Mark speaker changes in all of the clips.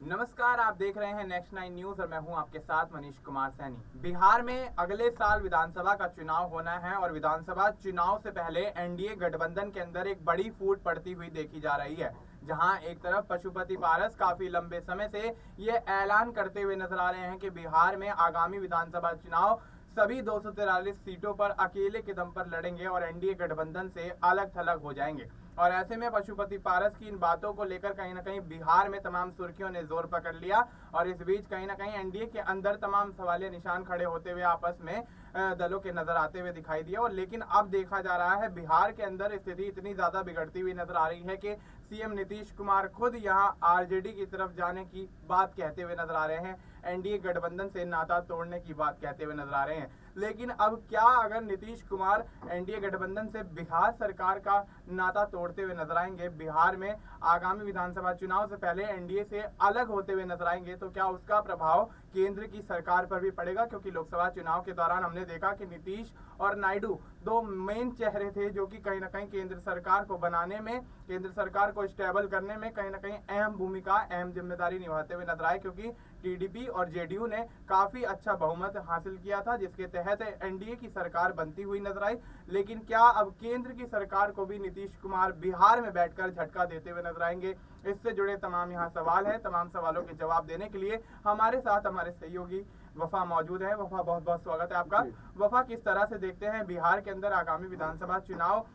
Speaker 1: नमस्कार, आप देख रहे हैं नेक्स्ट 9 न्यूज और मैं हूं आपके साथ मनीष कुमार सैनी। बिहार में अगले साल विधानसभा का चुनाव होना है और विधानसभा चुनाव से पहले एनडीए गठबंधन के अंदर एक बड़ी फूट पड़ती हुई देखी जा रही है, जहां एक तरफ पशुपति पारस काफी लंबे समय से ये ऐलान करते हुए नजर आ रहे हैं कि बिहार में आगामी विधानसभा चुनाव सभी 243 सीटों पर अकेले के दम पर लड़ेंगे और एनडीए गठबंधन से अलग थलग हो जाएंगे। और ऐसे में पशुपति पारस की इन बातों को लेकर कहीं ना कहीं बिहार में तमाम सुर्खियों ने जोर पकड़ लिया और इस बीच कहीं ना कहीं एनडीए के अंदर तमाम सवालिया निशान खड़े होते हुए आपस में दलों के नजर आते हुए दिखाई दिया। और लेकिन अब देखा जा रहा है बिहार के अंदर स्थिति इतनी ज्यादा बिगड़ती हुई नजर आ रही है कि सीएम नीतीश कुमार खुद यहां आरजेडी की तरफ जाने की बात कहते हुए नजर आ रहे हैं, एनडीए गठबंधन से नाता तोड़ने की बात कहते हुए नजर आ रहे हैं। लेकिन अब क्या अगर नीतीश कुमार एनडीए गठबंधन से बिहार सरकार का नाता तोड़ते हुए नजर आएंगे, बिहार में आगामी विधानसभा चुनाव से पहले एनडीए से अलग होते हुए नजर आएंगे, तो क्या उसका प्रभाव केंद्र की सरकार पर भी पड़ेगा? क्योंकि लोकसभा चुनाव के दौरान हमने देखा कि नीतीश और नायडू दो मेन चेहरे थे जो कि कहीं ना कहीं केंद्र सरकार को बनाने में, केंद्र सरकार को स्टेबल करने में कहीं ना कहीं अहम भूमिका, अहम जिम्मेदारी निभाते हुए नजर आए, क्योंकि टीडीपी और जेडीयू ने काफी अच्छा बहुमत हासिल किया था जिसके तहत एनडीए की सरकार बनती हुई नजर आई। लेकिन क्या अब केंद्र की सरकार को भी नीतीश कुमार बिहार में बैठकर झटका देते हुए नजर आएंगे? इससे जुड़े तमाम यहाँ सवाल हैं। तमाम सवालों के जवाब देने के लिए हमारे साथ हमारे सहयोगी वफा मौजूद है। वफा, बहुत बहुत स्वागत है आपका। वफा, किस तरह से देखते हैं बिहार के अंदर आगामी विधानसभा चुनाव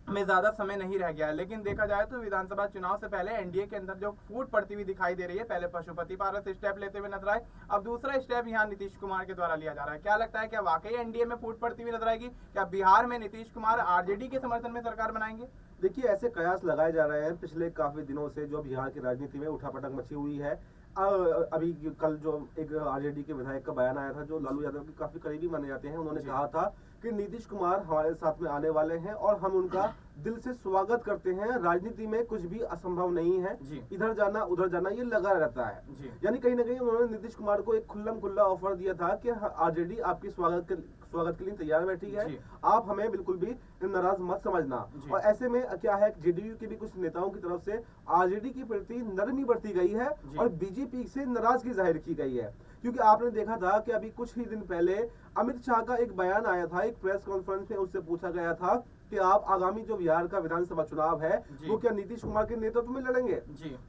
Speaker 1: में ज्यादा समय नहीं रह गया है, लेकिन देखा जाए तो विधानसभा चुनाव से पहले एनडीए के अंदर जो फूट पड़ती हुई दिखाई दे रही है, पहले पशुपति पारस स्टेप लेते हुए नजर आए, अब दूसरा स्टेप यहाँ नीतीश कुमार के द्वारा लिया जा रहा है। क्या लगता है, क्या वाकई एनडीए में फूट पड़ती हुई नजर आएगी? क्या बिहार में नीतीश कुमार आरजेडी के समर्थन में सरकार बनाएंगे?
Speaker 2: देखिए, ऐसे कयास लगाए जा रहे हैं पिछले काफी दिनों से जो बिहार की राजनीति में उठापटक मची हुई है। अभी कल जो एक आरजेडी के विधायक का बयान आया था जो लालू यादव के काफी करीबी माने जाते हैं, उन्होंने कहा था कि नीतीश कुमार हमारे साथ में आने वाले हैं और हम उनका दिल से स्वागत करते हैं। राजनीति में कुछ भी असंभव नहीं है, इधर जाना उधर जाना ये लगा रहता है। यानी कहीं ना कहीं उन्होंने नीतीश कुमार को एक खुल्लम खुल्ला ऑफर दिया था कि आरजेडी आपकी स्वागत के लिए तैयार बैठी है, आप हमें बिल्कुल भी नाराज मत समझना। और ऐसे में क्या है, जेडीयू के भी कुछ नेताओं की तरफ से आरजेडी के प्रति नरमी बरती गई है और बीजेपी से नाराजगी जाहिर की गई है। क्योंकि आपने देखा था कि अभी कुछ ही दिन पहले अमित शाह का एक बयान आया था, एक प्रेस कॉन्फ्रेंस में उससे पूछा गया था कि आप आगामी जो बिहार का विधानसभा चुनाव है वो क्या नीतीश कुमार के नेतृत्व में लड़ेंगे?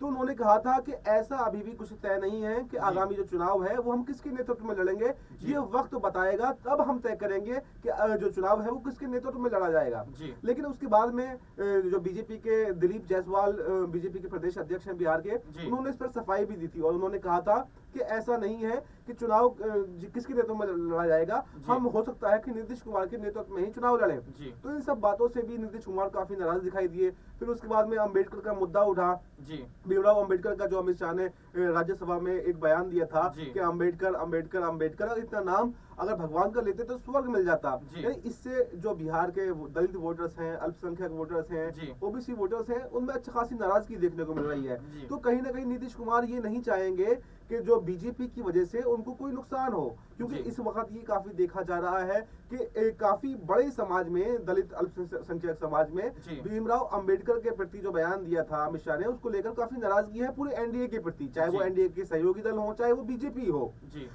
Speaker 2: तो उन्होंने कहा था कि ऐसा अभी भी कुछ तय नहीं है कि आगामी जो चुनाव है वो हम किसके नेतृत्व में लड़ेंगे, ये वक्त बताएगा, तब हम तय करेंगे कि जो चुनाव है वो किसके नेतृत्व में लड़ा जाएगा। लेकिन उसके बाद में जो बीजेपी के दिलीप जायसवाल, बीजेपी के प्रदेश अध्यक्ष हैं बिहार के, उन्होंने इस पर सफाई भी दी थी और उन्होंने कहा था कि ऐसा नहीं है कि चुनाव किसके नेतृत्व में लड़ा जाएगा, हम हो सकता है कि नीतीश कुमार के नेतृत्व में ही चुनाव लड़ें। तो इन सब बातों से भी नीतीश कुमार काफी नाराज दिखाई दिए। फिर उसके बाद में अम्बेडकर का मुद्दा उठा। भीमराव अम्बेडकर का जो अमित शाह ने राज्यसभा में एक बयान दिया था कि अम्बेडकर अम्बेडकर अम्बेडकर, इतना नाम अगर भगवान का लेते तो स्वर्ग मिल जाता। यानी इससे जो बिहार के दलित वोटर्स हैं, अल्पसंख्यक वोटर्स हैं, ओबीसी वोटर्स हैं, उनमें अच्छी खासी नाराजगी देखने को मिल रही है। तो कहीं ना कहीं नीतीश कुमार ये नहीं चाहेंगे कि जो बीजेपी की वजह से उनको कोई नुकसान हो, क्योंकि इस वक्त ये काफी देखा जा रहा है कि काफी बड़े समाज में, दलित अल्पसंख्यक समाज में भीमराव अंबेडकर के प्रति जो बयान दिया था अमित शाह ने, उसको लेकर काफी नाराजगी है पूरे एनडीए के प्रति, चाहे वो एनडीए के सहयोगी दल हो चाहे वो बीजेपी हो।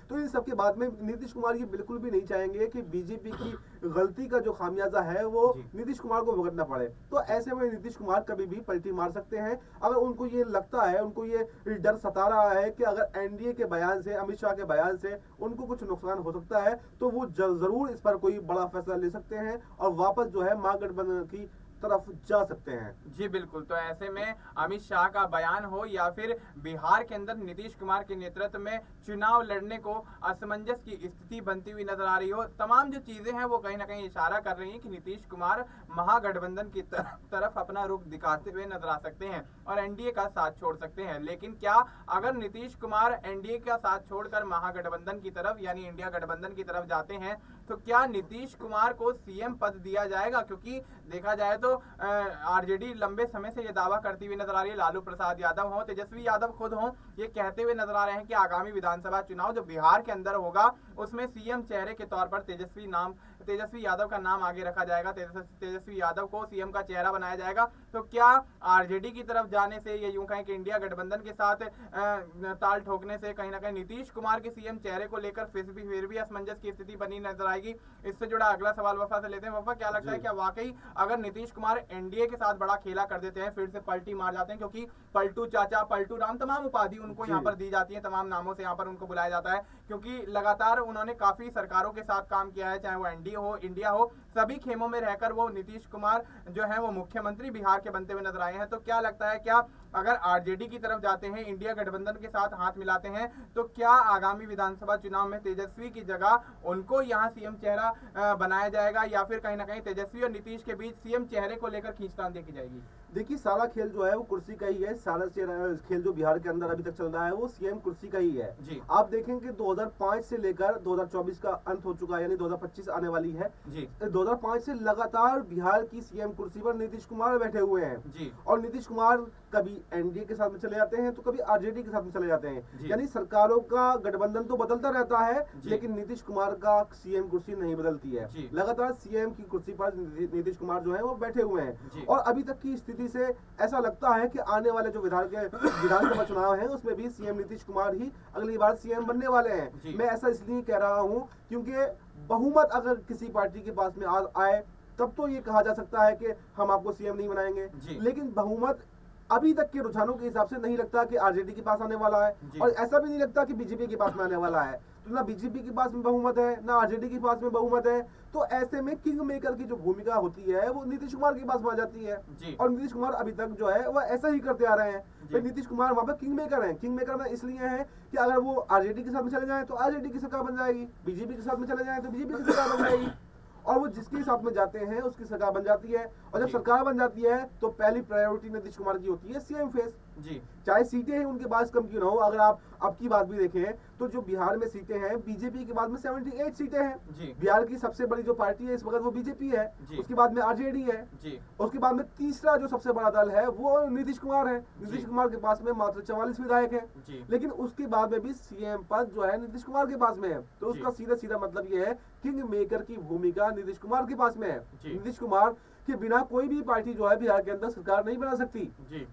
Speaker 2: तो इन सबके बाद में नीतीश कुमार ये बिल्कुल भी नहीं चाहेंगे कि बीजेपी की गलती का जो खामियाजा है वो नीतीश कुमार को भुगतना पड़े। तो ऐसे में नीतीश कुमार कभी भी पलटी मार सकते हैं अगर उनको ये लगता है, उनको ये डर सता रहा है कि अगर एनडीए के बयान से, अमित शाह के बयान से उनको कुछ नुकसान हो सकता है, तो वो जरूर इस पर कोई बड़ा फैसला ले सकते हैं और वापस जो है महागठबंधन की तरफ जा सकते हैं।
Speaker 1: जी बिल्कुल। तो ऐसे में अमित शाह का बयान हो या फिर बिहार के अंदर नीतीश कुमार के नेतृत्व में चुनाव लड़ने को असमंजस की स्थिति बनती हुई नजर आ रही हो, तमाम जो चीजें हैं वो कहीं ना कहीं इशारा कर रही हैं कि नीतीश कुमार महागठबंधन की तरफ अपना रुख दिखाते हुए नजर आ सकते हैं और एनडीए का साथ छोड़ सकते हैं। लेकिन क्या अगर नीतीश कुमार एनडीए का साथ छोड़कर महागठबंधन की तरफ यानी इंडिया गठबंधन की तरफ जाते हैं तो क्या नीतीश कुमार को सीएम पद दिया जाएगा? क्योंकि देखा जाए तो आरजेडी लंबे समय से ये दावा करती हुई नजर आ रही है, लालू प्रसाद यादव हो, तेजस्वी यादव खुद हो, ये कहते हुए नजर आ रहे हैं कि आगामी विधानसभा चुनाव जो बिहार के अंदर होगा उसमें सीएम चेहरे के तौर पर तेजस्वी यादव का नाम आगे रखा जाएगा, तेजस्वी यादव को सीएम का चेहरा बनाया जाएगा। तो क्या आरजेडी की तरफ जाने से, ये यूं कहें कि इंडिया गठबंधन के साथ ताल ठोकने से कहीं ना कहीं नीतीश कुमार के सीएम चेहरे को लेकर फिर भी असमंजस की स्थिति बनी नजर आएगी? इससे जुड़ा अगला सवाल वफा से लेते हैं। वफा, क्या लगता है, क्या वाकई अगर नीतीश कुमार एनडीए के साथ बड़ा खेला कर देते हैं, फिर से पलटी मार जाते हैं, क्योंकि पलटू चाचा, पलटू राम, तमाम उपाधि उनको यहाँ पर दी जाती है, तमाम नामों से यहाँ पर उनको बुलाया जाता है, क्योंकि लगातार उन्होंने काफी सरकारों के साथ काम किया है, चाहे वो एनडीए हो, इंडिया हो, सभी खेमों में रहकर वो नीतीश कुमार जो है वो मुख्यमंत्री बिहार के बनते हुए नजर आए हैं। तो क्या लगता है, क्या अगर आरजेडी की तरफ जाते हैं, इंडिया गठबंधन के साथ हाथ मिलाते हैं, तो क्या आगामी विधानसभा चुनाव में तेजस्वी की जगह उनको यहाँ सीएम चेहरा बनाया जाएगा, या फिर कहीं ना कहीं तेजस्वी और नीतीश के बीच सीएम चेहरे को लेकर खींचतान देखी जाएगी?
Speaker 2: देखिए, सारा खेल जो है वो कुर्सी का ही है। सारा खेल जो बिहार के अंदर अभी तक चल रहा है वो सीएम कुर्सी का ही है
Speaker 1: जी।
Speaker 2: आप देखेंगे 2005 से लेकर 2024 का अंत हो चुका है, यानी 2025 आने वाली है
Speaker 1: जी।
Speaker 2: 2005 से लगातार बिहार की सीएम कुर्सी पर नीतीश कुमार बैठे हुए हैं
Speaker 1: जी।
Speaker 2: और नीतीश कुमार कभी एनडीए के साथ में चले जाते हैं तो कभी आरजेडी के साथ में चले जाते हैं, यानी सरकारों का गठबंधन तो बदलता रहता है, लेकिन नीतीश कुमार का सीएम कुर्सी नहीं बदलती है। लगातार सीएम की कुर्सी पर नीतीश कुमार जो है वो बैठे हुए हैं और अभी तक की स्थिति से ऐसा लगता है कि आने वाले जो विधानसभा चुनाव है उसमें भी सीएम नीतीश कुमार ही अगली बार सीएम बनने वाले हैं। मैं ऐसा इसलिए कह रहा हूं क्योंकि बहुमत अगर किसी पार्टी के पास में आए तब तो ये कहा जा सकता है कि हम आपको सीएम नहीं बनाएंगे, लेकिन बहुमत अभी तक के रुझानों के हिसाब से नहीं लगता कि आरजेडी के पास आने वाला है और ऐसा भी नहीं लगता कि बीजेपी के पास में आने वाला है। तो ना बीजेपी के पास में बहुमत है, ना आरजेडी के पास में बहुमत है, तो ऐसे में किंग मेकर की जो भूमिका होती है वो नीतीश कुमार के पास में आ जाती है और नीतीश कुमार अभी तक जो है वो ऐसा ही करते आ रहे हैं। तो नीतीश कुमार वहां पर किंग मेकर है। किंग मेकर में इसलिए है कि अगर वो आरजेडी के साथ में चले जाए तो आरजेडी की सरकार बन जाएगी, बीजेपी के साथ में चले जाए तो बीजेपी की सरकार बन जाएगी और वो जिसके साथ में जाते हैं उसकी सरकार बन जाती है। और जब सरकार बन जाती है तो पहली प्रायोरिटी नीतीश कुमार की होती है सीएम फेस जी, चाहे सीटें हैं उनके पास कम क्यों ना हो। अगर आप अब की बात भी देखें तो जो बिहार में सीटें हैं बीजेपी के बाद में 78 सीटें हैं जी। बिहार की सबसे बड़ी जो पार्टी है इस वक्त वो बीजेपी है, उसके बाद में आरजेडी है जी। उसके बाद में तीसरा जो सबसे बड़ा दल है वो नीतीश कुमार है। नीतीश कुमार के पास में मात्र 44 विधायक है, लेकिन उसके बाद में भी सीएम पद जो है नीतीश कुमार के पास में है। तो उसका सीधा सीधा मतलब ये है किंग मेकर की भूमिका नीतीश कुमार के पास में है। नीतीश कुमार के बिना कोई भी पार्टी जो है बिहार के अंदर सरकार नहीं बना सकती।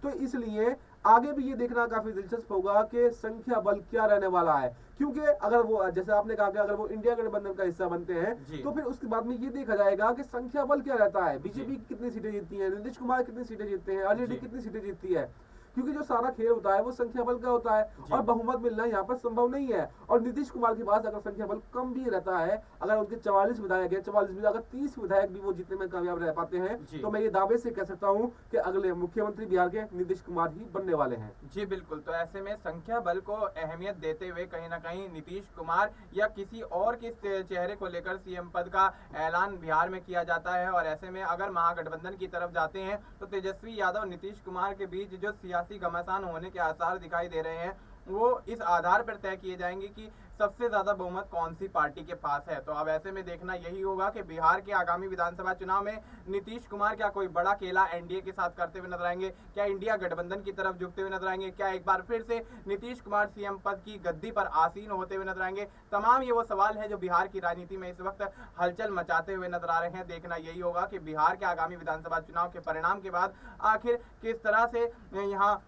Speaker 2: तो इसलिए आगे भी ये देखना काफी दिलचस्प होगा कि संख्या बल क्या रहने वाला है, क्योंकि अगर वो जैसे आपने कहा कि अगर वो इंडिया गठबंधन का हिस्सा बनते हैं तो फिर उसके बाद में ये देखा जाएगा कि संख्या बल क्या रहता है। बीजेपी कितनी सीटें जीतती है, नीतीश कुमार कितनी सीटें जीतते हैं, आरजेडी कितनी सीटें जीतती है, क्योंकि जो सारा खेल होता है वो संख्या बल का होता है और बहुमत मिलना यहाँ पर संभव नहीं है। और नीतीश कुमार के पास अगर संख्या बल कम भी रहता है, अगर उनके 44 विधायक है, 44 में अगर 30 विधायक भी वो जीतने में कामयाब रह पाते हैं तो मैं ये दावे से कह सकता हूँ कि अगले मुख्यमंत्री बिहार के नीतीश कुमार ही बनने वाले हैं।
Speaker 1: जी बिल्कुल। तो ऐसे में संख्या बल को अहमियत देते हुए कहीं ना कहीं नीतीश कुमार या किसी और के चेहरे को लेकर सीएम पद का ऐलान बिहार में किया जाता है और ऐसे में अगर महागठबंधन की तरफ जाते हैं तो तेजस्वी यादव नीतीश कुमार के बीच जो सियासी घमासान होने के आसार दिखाई दे रहे हैं वो इस आधार पर तय किए जाएंगे कि सबसे ज्यादा बहुमत कौन सी पार्टी के पास है। तो अब ऐसे में देखना यही होगा कि बिहार के आगामी विधानसभा चुनाव में नीतीश कुमार क्या कोई बड़ा खेला एनडीए के साथ करते हुए नजर आएंगे, क्या इंडिया गठबंधन की तरफ झुकते हुए नजर आएंगे, क्या एक बार फिर से नीतीश कुमार सीएम पद की गद्दी पर आसीन होते हुए नजर आएंगे। तमाम ये वो सवाल है जो बिहार की राजनीति में इस वक्त हलचल मचाते हुए नजर आ रहे हैं। देखना यही होगा कि बिहार के आगामी विधानसभा चुनाव के परिणाम के बाद आखिर किस तरह से यहाँ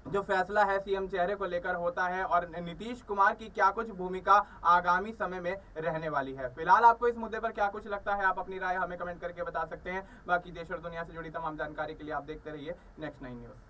Speaker 1: जो फैसला है सीएम चेहरे को लेकर होता है और नीतीश कुमार की क्या कुछ भूमिका आगामी समय में रहने वाली है। फिलहाल आपको इस मुद्दे पर क्या कुछ लगता है, आप अपनी राय हमें कमेंट करके बता सकते हैं। बाकी देश और दुनिया से जुड़ी तमाम जानकारी के लिए आप देखते रहिए नेक्स्ट 9 न्यूज़।